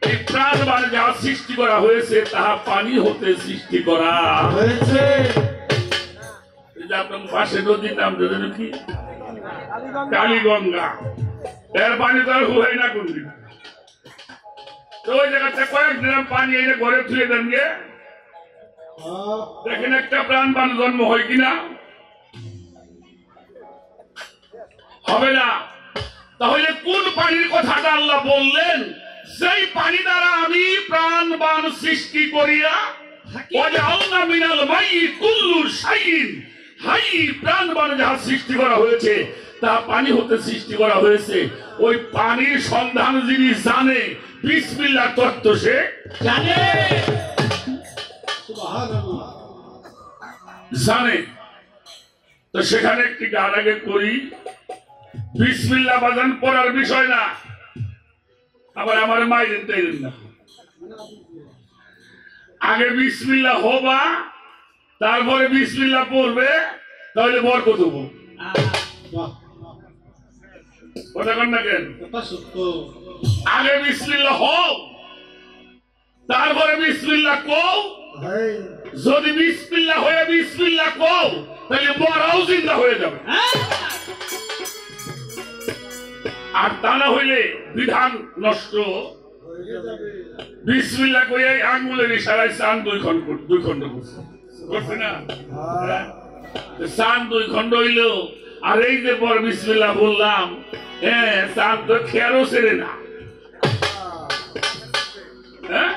এই প্রাণবান যাহা সৃষ্টি করা হয়েছে তাহা পানি হতে সৃষ্টি করা হয়েছে। আপনার পাশে নদীর নাম জানেন কি? কালীগঙ্গা। এর পানি তো আর হয় না কোনদিন। তো ওই জায়গাতে কয়েক গ্রাম পানি এনে ঘরে তুলে দেন গে, দেখেন একটা প্রাণবান জন্ম হয় কিনা? হবে না। তাহলে কোন পানির কথাটা আল্লাহ বললেন? সেই পানি দ্বারা আমি প্রাণবান সৃষ্টি করিয়া, ওয়াজআলনা মিনাল মাই কুল্লু শাইইন হাই প্রাণবান যাহা সৃষ্টি করা হয়েছে তা পানি হতে সৃষ্টি করা হয়েছে। ওই পানির সন্ধান যিনি জানে বিসমিল্লাহ তত্ত্ব সে জানে। জানে। তো সেখানে একটি গান আগে করি। বিসমিল্লাহ বাজান পড়ার বিষয় না, আবার আমার মাইরেন তাইলেন না। আগে বিসমিল্লাহ হবা, তারপরে বিসমিল্লাহ পড়বে, তাহলে বরকত হবো। কথা কন না কেন? আগে বিসমিল্লাহ হোক, তারপরে বিসমিল্লাহ কও। যদি বিসমিল্লাহ হয়ে বিসমিল্লাহ কও, তাহলে বড়াও জিন্দা হয়ে যাবে। আর তা না হইলে বিধান নষ্ট। বিসমিল্লাহ কই এই আঙ্গুলের ইশারায় চান দুই খণ্ড করছে না? চান দুই খণ্ড হইল। আর এই যে পর বিসমিল্লাহ বললাম, হ্যাঁ চান তো খেয়ারও ছেড়ে না। হ্যাঁ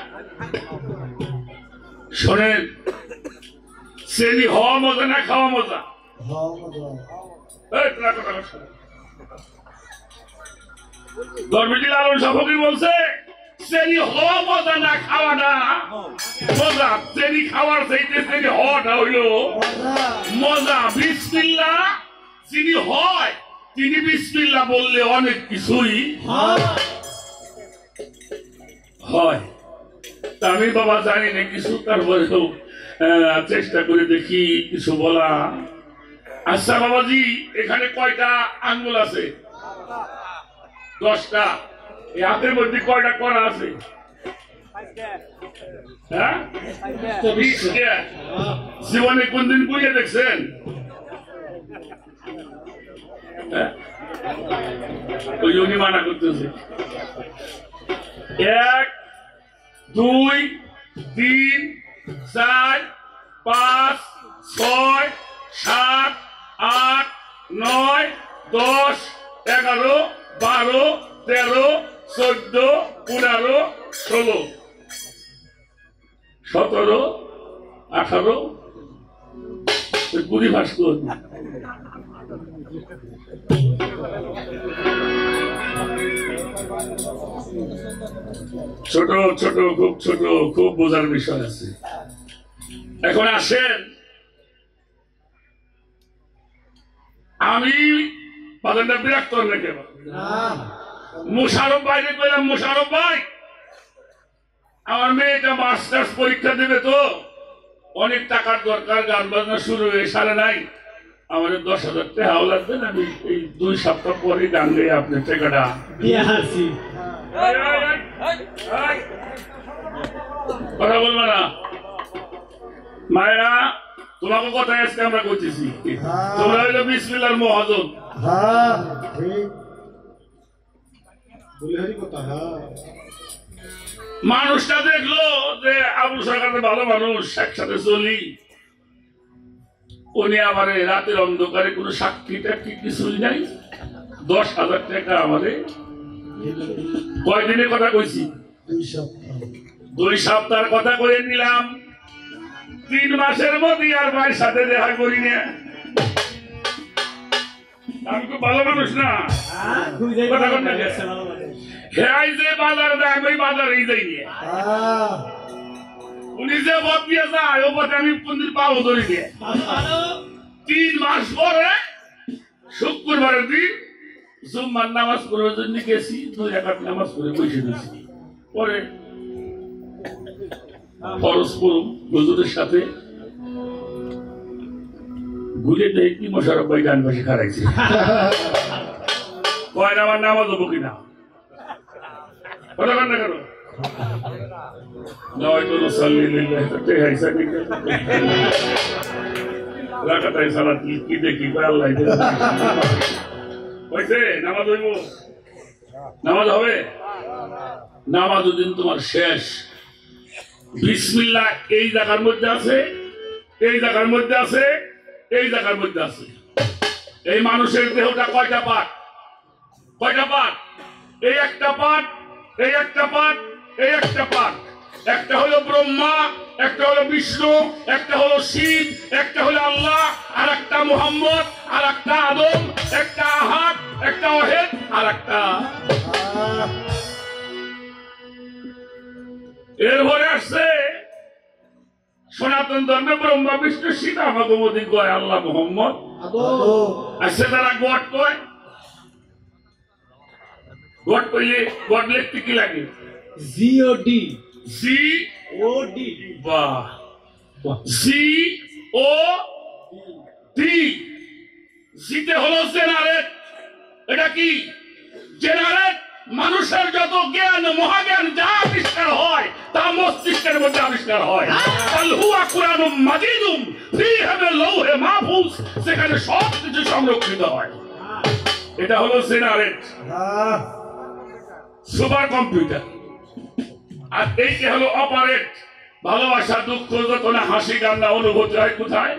শোনেন, শ্রেণী হওয়া মজা না খাওয়া মজা? ধর্মজি লালন সভাপতি বলছে শ্রেণী হওয়া মজা না খাওয়া না মজা। শ্রেণী খাওয়ার চাইতে শ্রেণী হওয়াটা হইল মজা। বিসমিল্লাহ যিনি হয় তিনি বিসমিল্লাহ বললে অনেক কিছুই হয়। তা আমি বাবা জানি না কিছু, তারপরেও চেষ্টা করে দেখি কিছু বলা। আচ্ছা বাবাজি, এখানে কয়টা আঙ্গুল আছে? 10টা। এই হাতের মধ্যে কয়টা করা আছে? হ্যাঁ, 20টা। জীবনে কোনদিন কুড়িয়ে দেখছেন? ওই উনি মানা করতেছে। 1 2 3 4 5 6 7 8 9 10 11 12 13 14 15 16 17 18 20 ভাস কর। ছোট ছোট, খুব ছোট, খুব বোঝার বিষয় আছে। এখন আসেন, আমি বাজানটা বিরক্ত না কেন? মোশারফ ভাইকে কইলাম, মোশারফ ভাই আমার মেয়েটা মাস্টার্স পরীক্ষা দেবে, তো অনেক টাকার দরকার, গান বাজনা শুরু হয়ে সারে নাই, আমাদের 10,000 টাকা লাগবে। আমি এই 2 সপ্তাহ পরে গান গেয়ে আপনার টাকাটা দিয়ে আসি। কথা বলবো না মায়েরা, তোমাকে কথা আজকে আমরা করতেছি। তোমরা হইলো বিসমিল্লাহর মহাজন। মানুষটা দেখলো যে আবু সরকার ভালো মানুষ, একসাথে চলি। উনি আমার রাতের অন্ধকারে কোনো সাক্ষী টাক্ষী কিছুই নাই, 10,000 টাকা আমারে কয়দিনের কথা কইছি? 2 সপ্তাহের কথা কয়ে নিলাম। 3 মাসের মধ্যে আর ভাইয়ের সাথে দেখা করি না। আমি খুব ভালো মানুষ না? হ্যাঁ, যে বাজার দেয় ওই বাজারেই যাই নিয়ে। উনি যে পথ দিয়ে যায় ও পথে আমি কোনদিন পাবো ধরি নিয়ে। 3 মাস পরে শুক্রবারের দিন জুম্মার নামাজ পড়ার জন্য গেছি, 2 রাকাত নামাজ পড়ে বসে দিয়েছি। পরে ফরজ পড়ুম হুজুরের সাথে ঘুরে দেখি মোশারফ ভাই গান বাসি খারাইছে। কয় আমার নামাজ হবো কিনা? কথা কন না কেন? নয়তো নসাল্লি লিল্লাহি তাআলা রাকাতাই সালাত কি দেখি আল্লাহ হইছে। নামাজ হইব, নামাজ হবে। নামাজ দিন তোমার শেষ। বিসমিল্লাহ এই জায়গার মধ্যে আছে, এই জায়গার মধ্যে আছে, এই জায়গার মধ্যে আছে। এই মানুষের দেহটা কয়টা পার্ট? কয়টা পার্ট? এই একটা পার্ট, এই একটা পার্ট, এই একটা পার্ট। একটা হলো ব্রহ্মা, একটা হলো বিষ্ণু, একটা হলো শিব, একটা হলো আল্লাহ, আর একটা মুহাম্মদ, আর একটা আদম, একটা আহাদ, একটা ওয়াহিদ, আর একটা এরপরে আসছে সনাতন ধর্মে ব্রহ্মা বিষ্ণু শিব, আমাকে মোদী কয় আল্লাহ মুহাম্মদ, আর সে তারা গড কয়। গড কইলে গড লিখতে কি লাগে? GOD জি OD বাহ, জি ও ডি, জিতে হলো জেনারেট। এটা কি জেনারেট? মানুষের যত জ্ঞান মহাজ্ঞান যা আবিষ্কার হয় তা মস্তিষ্কের মধ্যে আবিষ্কার হয়। আল হুয়া কুরআনুম মাজিদুম ফীহি লাউহে মাহফুজ, সেখানে সব কিছু সংরক্ষিত হয়। এটা হলো জেনারেট সুপার কম্পিউটার। আর এইটা হলো অপারেট, ভালোবাসা, দুঃখ, যতনা, হাসি, কান্না অনুভূতি হয় কোথায়?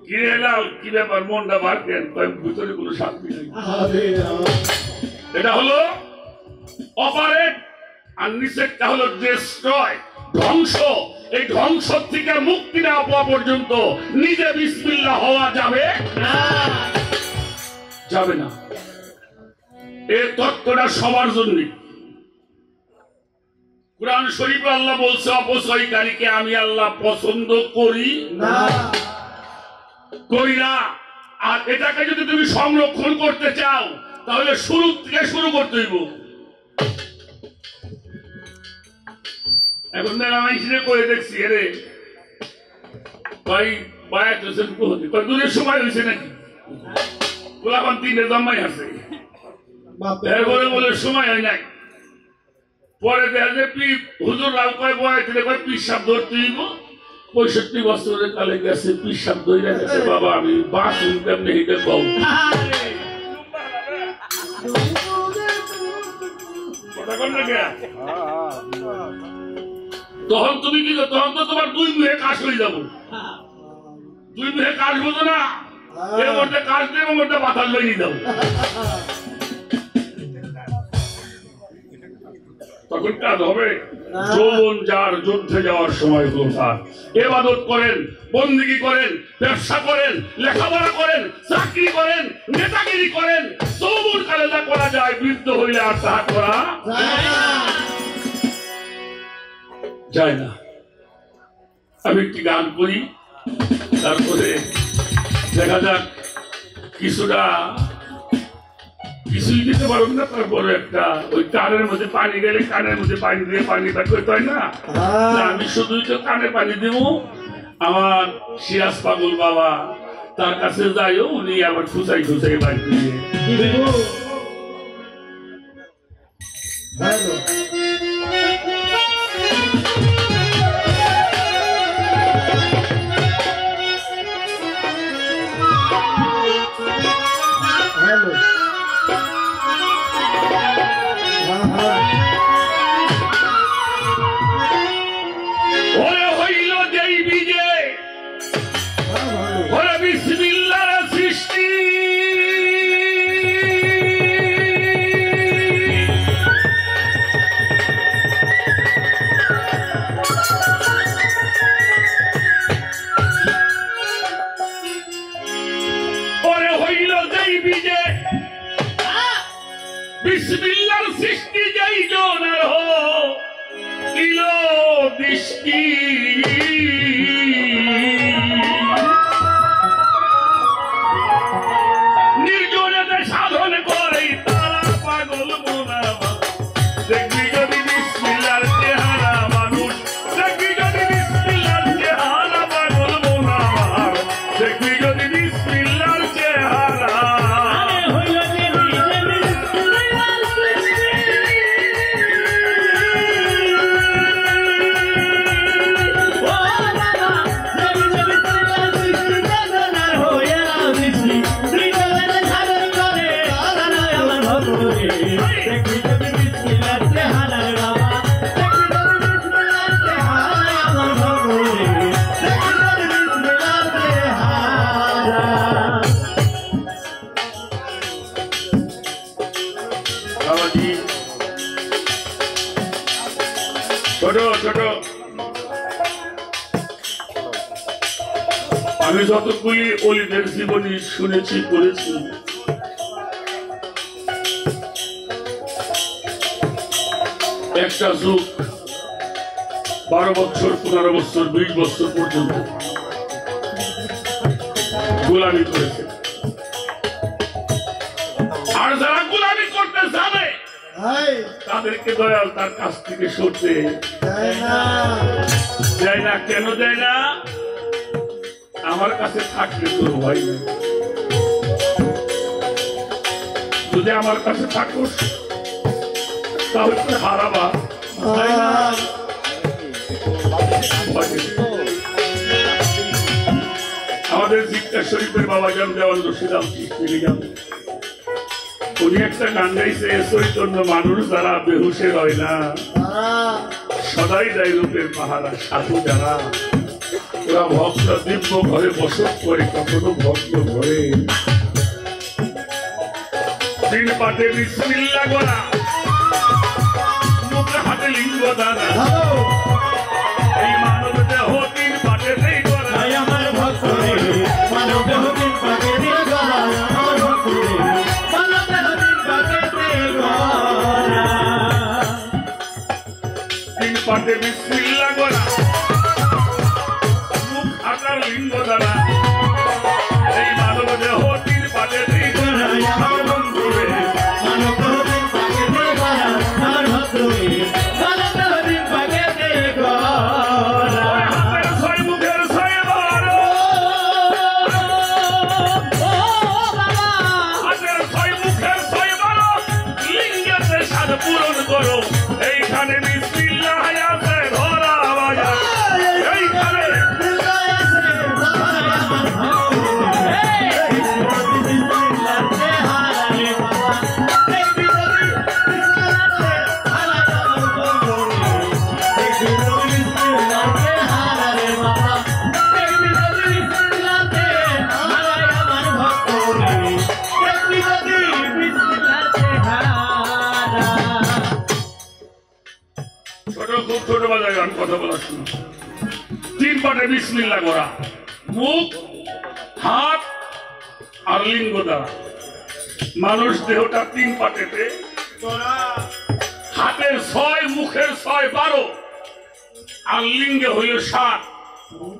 কি এলাও, কি ব্যাপার, মনটা বার কেন? ভিতরে কোনো শান্তি নেই। এটা হলো অপারেট। আর নিচেরটা হলো ডিস্ট্রয়, ধ্বংস। এই ধ্বংস থেকে মুক্তি না পাওয়া পর্যন্ত নিজে বিসমিল্লাহ হওয়া যাবে না, যাবে না। এই তত্ত্বটা সবার জন্য। কুরআন শরীফে আল্লাহ বলছে অপচয়কারীকে আমি আল্লাহ পছন্দ করি না। আর এটাকে যদি তুমি সংরক্ষণ করতে চাও তাহলে শুরু থেকে শুরু করতে হইব। এখন মেলামাইশিরে করে দেখছি রে ভাই বায়াত হোসেন কোহদি দূরের সময় হয়েছে নাকি গোলাপান তিনে জম্মাই আছে, এরপরে বলে সময় হয় নাই। পরে দেখা যায় হুজুর রাও কয় বয়াত কয় পিসাব ধরতে হইব। 65 বছরের কালে গেছে, পিসাব ধরে গেছে। বাবা আমি বাসুন কেমনে এটা কও, তখন তুমি কি, তখন তো তোমার 2 মুহে কাজ হয়ে যাবো। 2 মুহে কাজ বোঝো না, এর মধ্যে কাজ দিয়ে এর মধ্যে বাতাস লইয়ে যাবো। তখন কাজ হবে। যৌবন যার যুদ্ধে যাওয়ার সময় হলো তার। ইবাদত করেন, বন্দেগী করেন, ব্যবসা করেন, লেখাপড়া করেন, চাকরি করেন, নেতাগিরি করেন, যৌবন কালে যা করা যায় বৃদ্ধ হইলে আর তাহা করা যায় না। আমি একটি গান করি, তারপরে দেখা যাক কিছুই দিতে পারব না। তারপরে একটা ওই কানের মধ্যে পানি গেলে কানের মধ্যে পানি দিয়ে পানি বের করতে হয় না, আমি শুধুই তো কানে পানি দেব। আমার সিরাজ পাগল বাবা, তার কাছে যাইও, উনি আবার খুচাই খুচাই বাড়ি দিয়ে বিসমিল্লাহর সৃষ্টি যেই জনের দিল দৃষ্টি, নির্জনেতে সাধন করে তারা পাগল মোনা। দেখবি যদি বিসমিল্লাহর চেহারা মানুষ, দেখবি যদি বিসমিল্লাহর চেহারা পাগল মোনা, দেখবি যদি বিসমিল্লাহর চেহারা Oh, ছোট ছোট আমি যতগুলি অলিদের জীবনী শুনেছি পড়েছি, একটা যুগ 12 বছর 15 বছর 20 বছর পর্যন্ত গোলামি করেছে। আর যারা গোলামি করতে যাবে তাদেরকে দয়াল তার কাছ থেকে সরতে দেয় না। কেন দেয় না? আমার কাছে থাকলে তোর ভয় নেই, যদি আমার কাছে থাকোস তাহলে তো হারাবা। আমাদের জিজ্ঞা শরীফের বাবা যান দেওয়ান রশিদাম চিস্তি যান, উনি একটা গান গাইছে, চৈতন্য মানুষ যারা বেহুশের হয় না সদাই দেয় রূপের পাহারা, সাধু যারা ওরা ভক্ত দিব্য ঘরে বসত করে, কখনো ভক্ত ঘরে দিন পাটে বিসমিল্লাহ করা, মুখে হাতে লিঙ্গ দানা, এই মানব দেহ দিন পাটে নেই করা, আমার ভক্ত মানব দেহ দিন পাটে নেই করা, আমার ভক্ত মানব দেহ দিন পাটে নেই করা, দিন পাটে বিসমিল্লাহ করা, মুখ হাতার লিঙ্গ দানা, এই মানব দেহ দিন পাটে নেই করা, আমার বন্ধু রে মানব দেহ দিন পাটে নেই করা, আমার ভক্ত মানব দেহ দিন পাটে নেই করা। হাতের ছয় মুখের ছয় বারো, হাতের ছয় মুখের ছয় বারো, লিঙ্গের স্বাদ পূরণ করো, এইখানে বিসমিল্লাহ আছে ধরা বাজা, এইখানে ছোট খুব ছোট বাজায় গান কথা বলা শুনো। তিন পাটে বিসমিল্লাহ করা, মুখ হাত আর লিঙ্গ দ্বারা, মানুষ দেহটা তিন পাটেতে, হাতের 6 মুখের 6 12 আর লিঙ্গে হইল 7,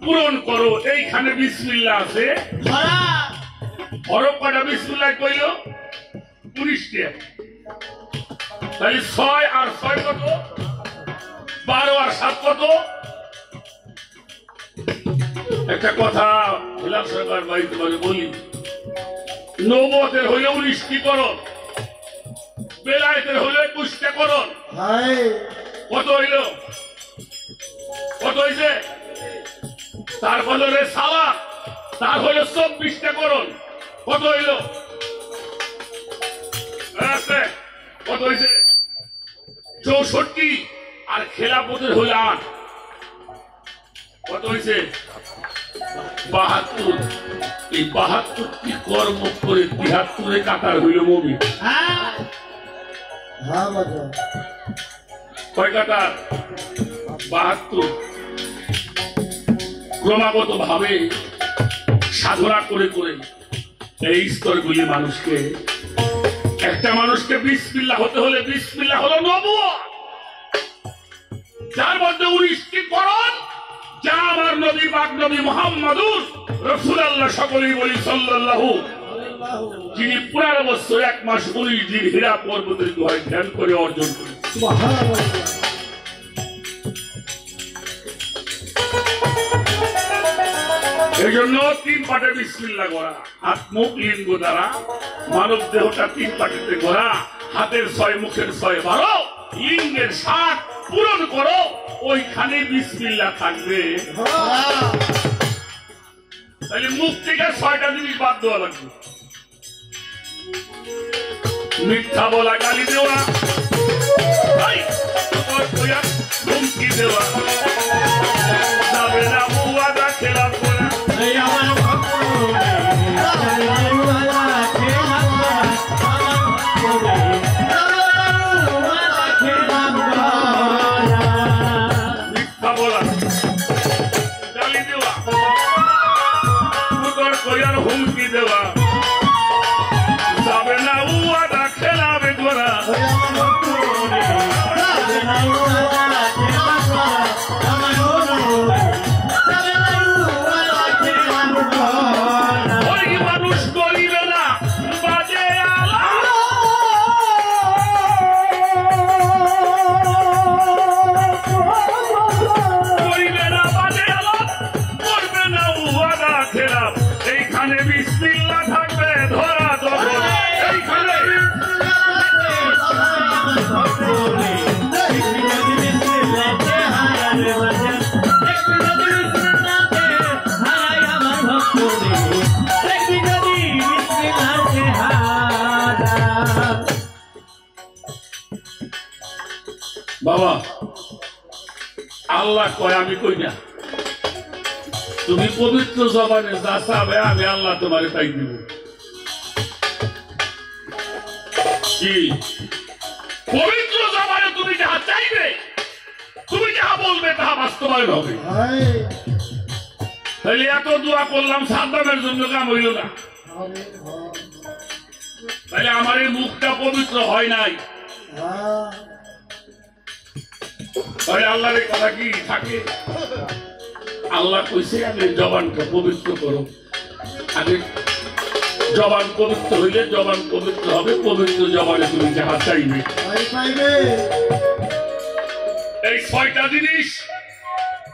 পূরণ করো, এইখানে বিসমিল্লাহ আছে হরফ কটা বিসমিল্লাহ কইল 19টা, তাহলে 6 আর 6 কত, 12 আর 7 কত? একটা কথা বিলাস সরকার বাড়িতে বলি, নবুয়তের হইলে 19টি করণ, বেলায়েতের হইলে 21টা করণ, কত হইল? কত হইছে? তারপর রে সালা, তার হইল 24টা করণ, কত হইল? কত হইছে? 64, আর খেলাফতের হইল 8, কত হইছে? 72। এই 72টি কর্ম করে 73-এ কাতার হইল মুমিন। কয় কাতার? 72। ক্রমাগত ভাবে সাধনা করে করে এই স্তরগুলি মানুষকে, একটা মানুষকে বিসমিল্লাহ হতে হলে বিসমিল্লাহ হলো নবুয়ত, যার মধ্যে 19টি করণ, যা আমার নবী পাক নবী মুহাম্মদুর রাসূলুল্লাহ সকলেই বলি সাল্লাল্লাহু, যিনি 15 বছর 1 মাস 19 দিন হীরা পর্বতের গুহায় ধ্যান করে অর্জন করেন। এই জন্য 3 পাটে বিসমিল্লাহ করা, হাত মুখ লিঙ্গ দ্বারা, মানব দেহটা 3 পাটেতে করা, হাতের 6 মুখের 6 12, লিঙ্গের 7 পূরণ করো, ওইখানে বিসমিল্লাহ থাকবে। তাহলে মুখ থেকে 6টা জিনিস বাদ দেওয়া লাগবে, মিথ্যা বলা, গালি দেওয়া, ধমকি দেওয়া, যাবে না মুয়াদা খেলাফ করা, আল্লাহ কয় আমি কই না, তুমি পবিত্র জবানে যা চাবে আমি আল্লাহ তোমারে তাই দিব। কি পবিত্র জবানে তুমি যাহা চাইবে, তুমি যাহা বলবে তাহা বাস্তবায়ন হবে। তাহলে এত দোয়া করলাম সাদ্দামের জন্য, কাম হইল না। তাহলে আমার এই মুখটা পবিত্র হয় নাই। তাহলে আল্লাহর কথা কি থাকে? আল্লাহ কইছে আমি জবানকে পবিত্র করো। আগে জবান পবিত্র হইলে জবান পবিত্র হবে, পবিত্র জবানে তুমি যাহা চাইবে। এই 6টা জিনিস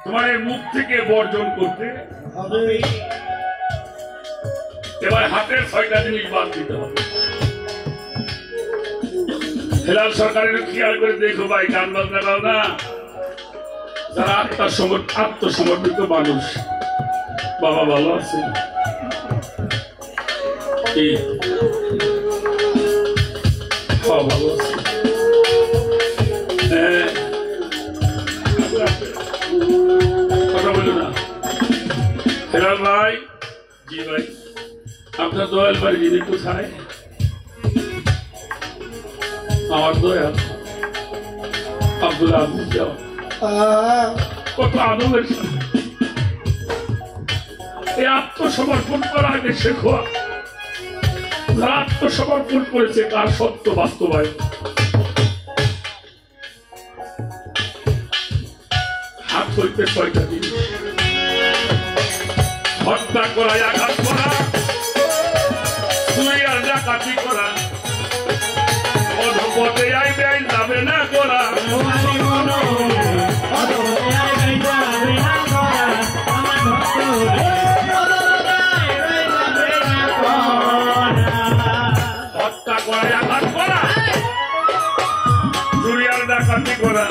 তোমার এই মুখ থেকে বর্জন করতে হবে। এবার হাতের 6টা জিনিস বাদ দিতে হবে। হেলাল সরকারের খেয়াল করে দেখো ভাই, গান বাজনা গাও না, যারা আত্মসমর্পিত মানুষ, বাবা ভালো আছে? ভালো আছে? কথা বলো না। হেলাল ভাই, জি ভাই, আপনার দয়াল বাড়ি যিনি কোথায়? আমার দয়াল আব্দুল আজিজ যাও, কত আদমের সাথে এই আত্মসমর্পণ করা আগে শেখো। যারা আত্মসমর্পণ করেছে তার সত্য বাস্তবায়ন। হাত হইতে 6টা জিনিস: হত্যা করা, আঘাত করা, চুরি আর ডাকাতি করা, অধপথে আইবে যাবে না করা, হত্যা করা, আঘাত করা, চুরি আর ডাকাতি করা,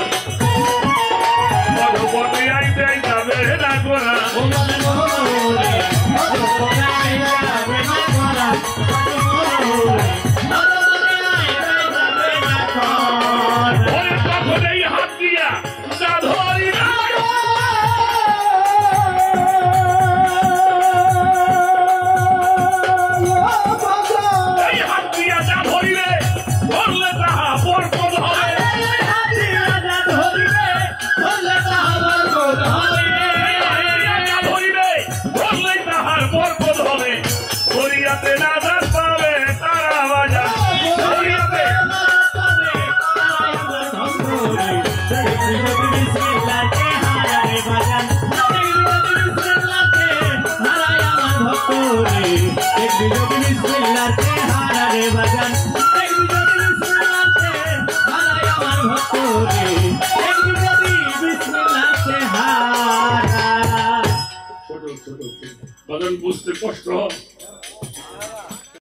অধপথে আইবে যাবে না করা। বুঝতে কষ্ট হয়।